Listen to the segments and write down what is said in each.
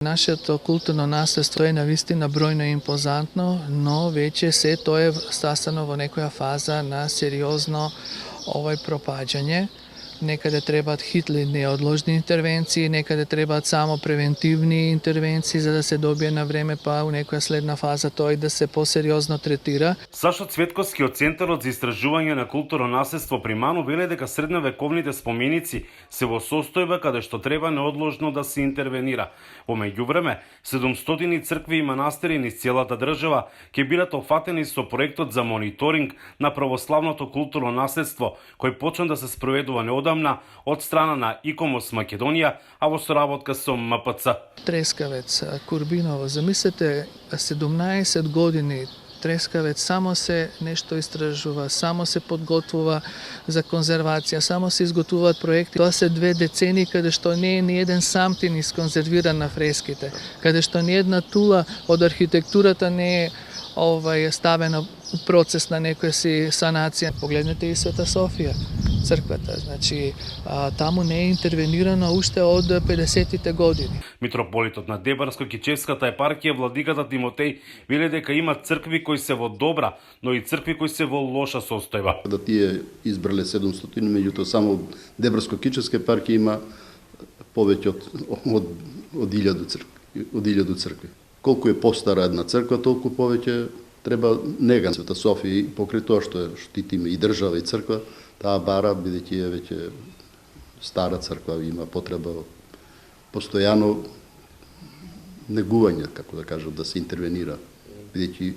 Нашето културно наследство е навистина бројно и импозантно, но веќе се тоа е стасано во некоја фаза на сериозно пропаѓање. Некаде требаат хитри неодложни интервенции, некаде требаат само превентивни интервенции за да се добие на време, па у некоја следна фаза тој да се посериозно третира. Сашо Цветковски од Центарот за истражување на културно наследство при МАНУ веле дека средновековните споменици се во состојба каде што треба неодложно да се интервенира. Во меѓувреме, 700 цркви и манастири низ целата држава ќе бидат опфатени со проектот за мониторинг на православното културно наследство, кој почна да се спроведува неодамна од страна на ИКОМОС Македонија, а во соработка со МПЦ. Трескавец, Курбиново, замислете 17 години Трескавец само се нешто истражува, само се подготвува за конзервација, само се изготвуваат проекти. Тоа се 2 децении каде што не е ни еден самтин исконзервиран на фреските, каде што ни една тула од архитектурата не е ставена у процес на некоја си санација. Погледнете и Света Софија, црквата, значи таму не е интервенирано уште од 50-тите години. Митрополитот на Дебарско-Кичевската епархија владиката Тимотеј веле дека има цркви кои се во добра, но и цркви кои се во лоша состојба. Да тие избрале 700, меѓутоа само Дебарско-Кичевска епархија има повеќе од 1000 цркви. Колку е постара една црква, толку повеќе треба нега. Света Софија, покрај тоа што штитиме и држава и црква, таа бара, бидејќи е веќе стара црква, има потреба постојано негување, како да кажат, да се интервенира, бидејќи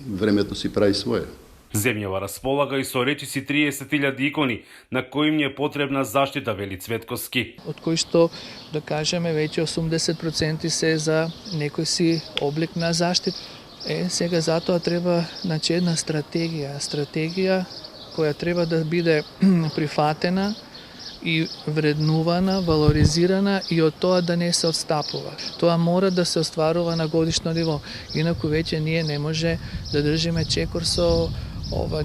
времето си прави свое. Земјава располага и со речиси 30.000 икони, на кои им е потребна заштита, вели Цветковски. Од кои што, да кажеме, веќе 80% се за некој си облик на заштита. Сега затоа треба една стратегија која треба да биде прифатена и вреднувана, валоризирана и од тоа да не се отстапува. Тоа мора да се остварува на годишно ниво, инаку веќе ние не може да држиме чекор со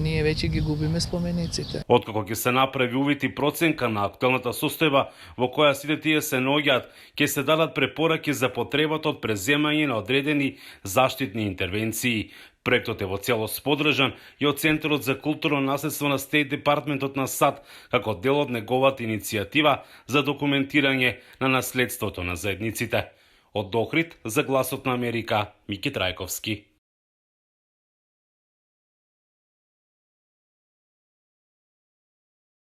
ние веќе ги губиме спомениците. Откако ќе се направи увид и проценка на актуелната состојба во која сите тие се наоѓаат, ќе се дадат препораки за потребата од преземање на одредени заштитни интервенции. Проектот е во целост поддржан и од Центарот за културно наследство на Стейт Департментот на САД, како дел од неговата иницијатива за документирање на наследството на заедниците. Од Охрид за Гласот на Америка, Мики Трајковски.